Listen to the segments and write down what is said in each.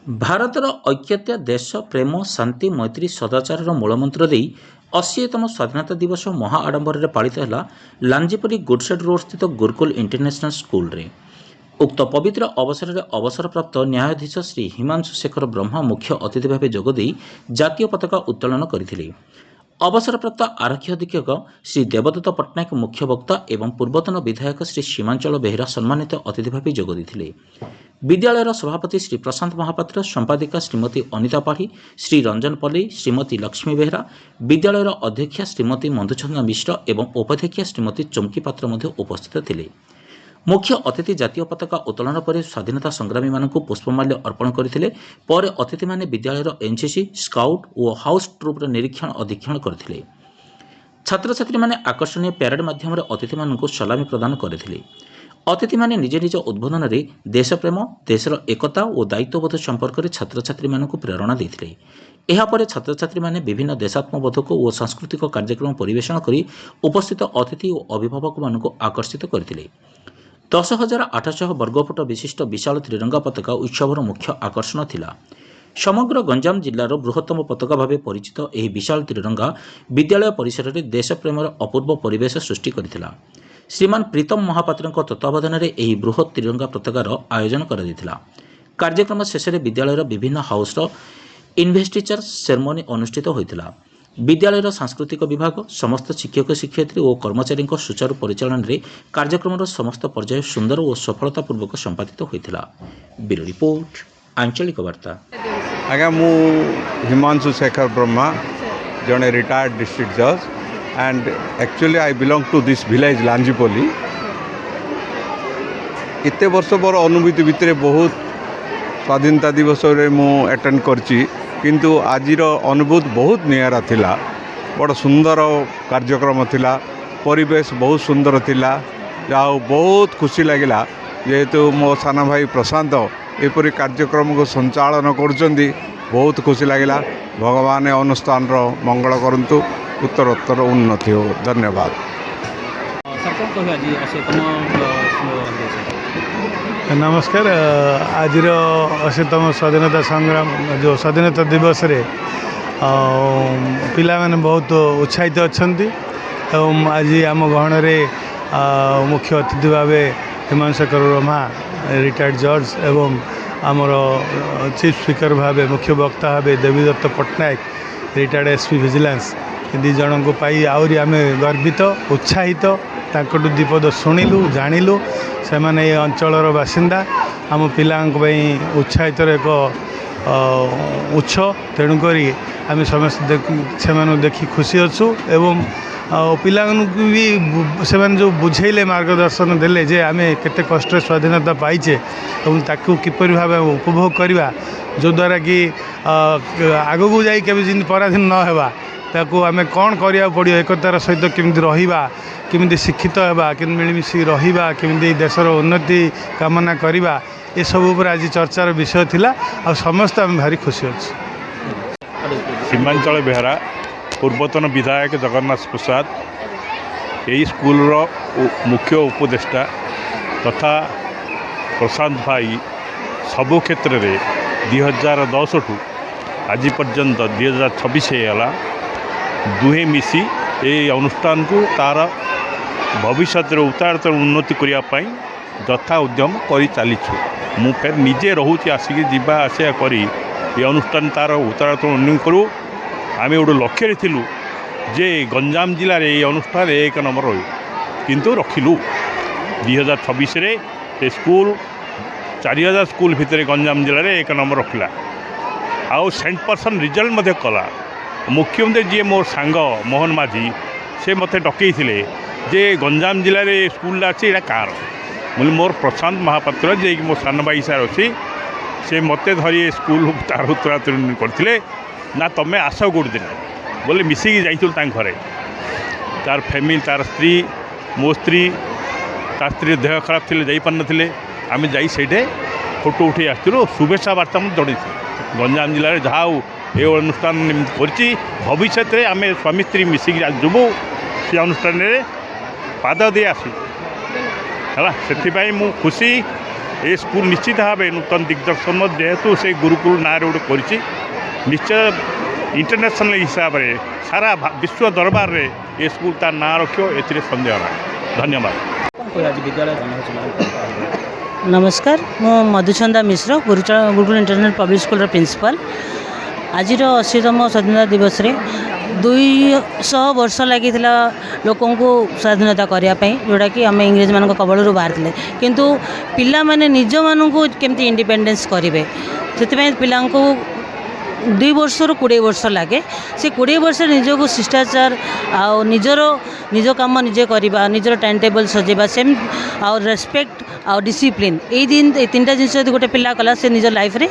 ଭାରତର ଐକ୍ୟତା ଦେଶ ପ୍ରେମ ଶାନ୍ତି ମୈତ୍ରୀ ସଦାଚାରର ମୂଳମନ୍ତ୍ର ଦେଇ 80ତମ ସ୍ୱାଧୀନତା ଦିବସ ମହା ଆଡ଼ମ୍ବରରେ ପାଳିତ ହେଲା ଲାଞ୍ଜିପଲ୍ଲୀ ଗୁଡସେଡ୍ ରୋଡ୍ ସ୍ଥିତ ଗୁରୁକୁଲ ଇଣ୍ଟରନ୍ୟାସନାଲ ସ୍କୁଲରେ। ଉକ୍ତ ପବିତ୍ର ଅବସରରେ ଅବସରପ୍ରାପ୍ତ ନ୍ୟାୟାଧୀଶ ଶ୍ରୀ ହିମାଂଶୁ ଶେଖର ବ୍ରହ୍ମା ମୁଖ୍ୟ ଅତିଥି ଭାବେ ଯୋଗଦେଇ ଜାତୀୟ ପତାକା ଉତ୍ତୋଳନ କରିଥିଲେ। ଅବସରପ୍ରାପ୍ତ ଆରକ୍ଷୀ ଅଧୀକ୍ଷକ ଶ୍ରୀ ଦେବଦତ୍ତ ପଟ୍ଟନାୟକ ମୁଖ୍ୟ ବକ୍ତା ଏବଂ ପୂର୍ବତନ ବିଧାୟକ ଶ୍ରୀ ସୀମାଞ୍ଚଳ ବେହେରା ସମ୍ମାନିତ ଅତିଥି ଭାବେ ଯୋଗ ଦେଇଥିଲେ। ବିଦ୍ୟାଳୟର ସଭାପତି ଶ୍ରୀ ପ୍ରଶାନ୍ତ ମହାପାତ୍ର, ସମ୍ପାଦିକା ଶ୍ରୀମତୀ ଅନିତା ପାଢ଼ୀ, ଶ୍ରୀ ରଞ୍ଜନ ପଲେଇ, ଶ୍ରୀମତୀ ଲକ୍ଷ୍ମୀ ବେହେରା, ବିଦ୍ୟାଳୟର ଅଧ୍ୟକ୍ଷା ଶ୍ରୀମତୀ ମଧୁଚନ୍ଦ୍ରା ମିଶ୍ର ଏବଂ ଉପାଧ୍ୟକ୍ଷା ଶ୍ରୀମତୀ ଚମ୍କି ପାତ୍ର ମଧ୍ୟ ଉପସ୍ଥିତ ଥିଲେ। ମୁଖ୍ୟ ଅତିଥି ଜାତୀୟ ପତାକା ଉତ୍ତୋଳନ ପରେ ସ୍ୱାଧୀନତା ସଂଗ୍ରାମୀମାନଙ୍କୁ ପୁଷ୍ପମାଲ୍ୟ ଅର୍ପଣ କରିଥିଲେ। ପରେ ଅତିଥିମାନେ ବିଦ୍ୟାଳୟର ଏନ୍ସିସି, ସ୍କାଉଟ୍ ଓ ହାଉସ୍ ଟ୍ରୁପ୍ର ନିରୀକ୍ଷଣ ଅଧୀକ୍ଷଣ କରିଥିଲେ। ଛାତ୍ରଛାତ୍ରୀମାନେ ଆକର୍ଷଣୀୟ ପ୍ୟାରେଡ୍ ମାଧ୍ୟମରେ ଅତିଥିମାନଙ୍କୁ ସଲାମି ପ୍ରଦାନ କରିଥିଲେ। ଅତିଥିମାନେ ନିଜ ନିଜ ଉଦ୍ବୋଧନରେ ଦେଶପ୍ରେମ, ଦେଶର ଏକତା ଓ ଦାୟିତ୍ୱବୋଧ ସମ୍ପର୍କରେ ଛାତ୍ରଛାତ୍ରୀମାନଙ୍କୁ ପ୍ରେରଣା ଦେଇଥିଲେ। ଏହାପରେ ଛାତ୍ରଛାତ୍ରୀମାନେ ବିଭିନ୍ନ ଦେଶାତ୍ମବୋଧକ ଓ ସାଂସ୍କୃତିକ କାର୍ଯ୍ୟକ୍ରମ ପରିବେଷଣ କରି ଉପସ୍ଥିତ ଅତିଥି ଓ ଅଭିଭାବକମାନଙ୍କୁ ଆକର୍ଷିତ କରିଥିଲେ। 10,800 ବର୍ଗଫୁଟ ବିଶିଷ୍ଟ ବିଶାଳ ତ୍ରିରଙ୍ଗା ପତାକା ଉତ୍ସବର ମୁଖ୍ୟ ଆକର୍ଷଣ ଥିଲା। ସମଗ୍ର ଗଞ୍ଜାମ ଜିଲ୍ଲାର ବୃହତ୍ତମ ପତାକା ଭାବେ ପରିଚିତ ଏହି ବିଶାଳ ତ୍ରିରଙ୍ଗା ବିଦ୍ୟାଳୟ ପରିସରରେ ଦେଶପ୍ରେମର ଅପୂର୍ବ ପରିବେଶ ସୃଷ୍ଟି କରିଥିଲା। ଶ୍ରୀମାନ ପ୍ରୀତମ ମହାପାତ୍ରଙ୍କ ତତ୍ତ୍ୱାବଧାନରେ ଏହି ବୃହତ୍ ତ୍ରିରଙ୍ଗା ପତାକାର ଆୟୋଜନ କରାଯାଇଥିଲା। କାର୍ଯ୍ୟକ୍ରମ ଶେଷରେ ବିଦ୍ୟାଳୟର ବିଭିନ୍ନ ହାଉସ୍ର ଇନଭେଷ୍ଟିଚର ସେରେମନି ଅନୁଷ୍ଠିତ ହୋଇଥିଲା। ବିଦ୍ୟାଳୟର ସାଂସ୍କୃତିକ ବିଭାଗ, ସମସ୍ତ ଶିକ୍ଷକ ଶିକ୍ଷୟିତ୍ରୀ ଓ କର୍ମଚାରୀଙ୍କ ସୁଚାରୁ ପରିଚାଳନାରେ କାର୍ଯ୍ୟକ୍ରମର ସମସ୍ତ ପର୍ଯ୍ୟାୟ ସୁନ୍ଦର ଓ ସଫଳତାପୂର୍ବକ ସମ୍ପାଦିତ ହୋଇଥିଲା। ବ୍ୟୁରୋ ରିପୋର୍ଟ, ଆଞ୍ଚଳିକ ବାର୍ତ୍ତା। ଆଜ୍ଞା, ମୁଁ ହିମାଂଶୁ ଶେଖର ବ୍ରହ୍ମା, ଜଣେ ରିଟାୟାର୍ଡ ଡିଷ୍ଟ୍ରିକ୍ଟ ଜଜ୍, and actually I belong to this village Lanjipolli. ଏତେ ବର୍ଷ ମୋର ଅନୁଭୂତି ଭିତରେ ବହୁତ ସ୍ୱାଧୀନତା ଦିବସରେ ମୁଁ ଆଟେଣ୍ଡ କରିଛି, କିନ୍ତୁ ଆଜିର ଅନୁଭୂତି ବହୁତ ନିଆରା ଥିଲା। ବଡ଼ ସୁନ୍ଦର କାର୍ଯ୍ୟକ୍ରମ ଥିଲା, ପରିବେଶ ବହୁତ ସୁନ୍ଦର ଥିଲା। ଯାହା ହଉ ବହୁତ ଖୁସି ଲାଗିଲା, ଯେହେତୁ ମୋ ସାନ ଭାଇ ପ୍ରଶାନ୍ତ ଏପରି କାର୍ଯ୍ୟକ୍ରମକୁ ସଞ୍ଚାଳନ କରୁଛନ୍ତି, ବହୁତ ଖୁସି ଲାଗିଲା। ଭଗବାନ ଅନୁଷ୍ଠାନର ମଙ୍ଗଳ କରନ୍ତୁ, उत्तरोत्तर उन्नति हो। धन्यवाद। नमस्कार। आज 80तम स्वाधीनता संग्राम जो स्वाधीनता दिवस रे पिला माने बहुत उत्साहित अच्छा। आज आम गहन मुख्य अतिथि भाव हिमांशु शेखर ब्रह्मा रिटायर्ड जज एवं आमर चीफ स्पीकर भाव मुख्य वक्ता भाव Devidatta Pattnaik retired SP vigilance दी जन को पाई आहरी आम गर्वित उत्साहित। तांकटू दीपद शुणिलु जानिलु से माने ये अंचलर बासिंदा आम पिला उत्साहित एक उच्च। तेणुक आम समस्त से देखी खुशी अच्छु एवं पिला भी से जो बुझेले मार्गदर्शन देले जे आम केते कष्ट स्वाधीनता पाइचे और ताकू किपर भाव उपभोग करवा जो द्वारा कि आगू जाई केबे जिन पराधीन न हेबा ताकू आम कौन करिया पड़ियो, एकतार सहित केमिति रहिबा, केमिति शिक्षित हेबा, केमिति मिलमिशि रहिबा, केमिति देशर उन्नति कामना करिबा, ए सब ऊपर आज चर्चार विषय थिला आ समस्त आम भारी खुशी अछि। सीमांचल बेहरा पूर्वतन विधायक जगन्नाथ प्रसाद यही स्कूल मुख्य उपदेष्टा तथा प्रशांत भाई सबु क्षेत्र में 2010 ठू आज पर्यंत 2026 है दुहे मिसी ये अनुष्ठान को तार भविष्य उतारतर उन्नति करने यथा उद्यम कर चलीछु। मु फिर निजे रोचे आसिक जावा आसिया करी ये अनुष्ठान तार उतारतर उन्नति करूँ। आम गोटे लक्ष्य थिलु जे गंजाम जिले में ये अनुष्ठान 1 नंबर रही किंतु रखिलु 2026 रे ये स्कूल 4000 स्कूल भितर गंजाम जिले में 1 नंबर रखला। आउ 100% रिजल्ट मध्य कला। मुख्यमंत्री जी मोर सांग मोहन माझी से मत डकई जे गंजाम जिले में स्कूल अच्छी कार मुझे मोर प्रशांत महापात्र जे मो सान भाई सार अच्छी से मत धरी स्कूल तार उतरा करते ना तुम्हें आस गोटे दिन बोले मिसिकी जाइल घरे तार फैमिली तार स्त्री मो स्त्री ता स्त्री देह खराब थे जापार नी आम जा फोटो उठे आसलु शुभेच्छा बार्ता मुझे जड़े गंजाम जिले में जहाँ ये अनुष्ठान करछि भविष्य में आम स्वामी स्त्री मिसिकी जुबू से अनुष्ठान में पाद दे आसू है से खुशी ए स्कूल निश्चित भाव नूतन दिग्दर्शन जेहेतु से गुरुकुल ना गोटे कर निश्चय इंटरनेशनल हिसाब से सारा विश्व दरबार में ये स्कूल तार ना रखियो ए सन्देह ना। धन्यवाद। नमस्कार मु Madhuchanda Mishra Gurukul international public school principal. आज 80तम स्वाधीनता दिवस रे 200 वर्ष लगी लोकों को स्वाधीनता करने जोटा कि आम इंग्रेज मान कबल बाहर थे किंतु पिला माने निज मानू केमती इंडिपेंडेंस करेंगे से पिला 2 वर्ष 20 वर्ष लगे से 20 वर्ष निजक शिष्टाचार निज काम निजे करवा निजर टाइम टेबल सजेबा सेम आउ रेस्पेक्ट आउ डिसिप्लिन यही दिन 3टा जिन गोटे पिला कला से निज लाइफ रे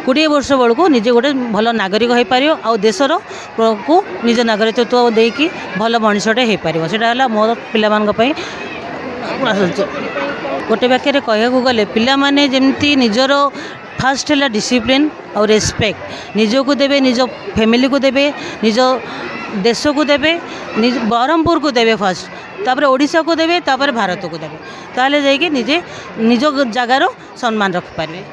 20 वर्ष बेलू निजे गोटे भल नागरिक हो पार आउ देशर को निज नागरिकत्व देकी भल मनीषटे हो पार से मोर पिला गोटे वाक्य कहू गले पिला माने जेमती निजर फास्ट है डिसिप्लिन और रेस्पेक्ट निजको देवे निज फैमिली को देवे निज देश को देवे निज ब्रह्मपुर को देवे फास्ट तापर ओडिशा को देवे तापर भारत को देवे ताले जाइए निजे निज जगार सम्मान रखिपारे।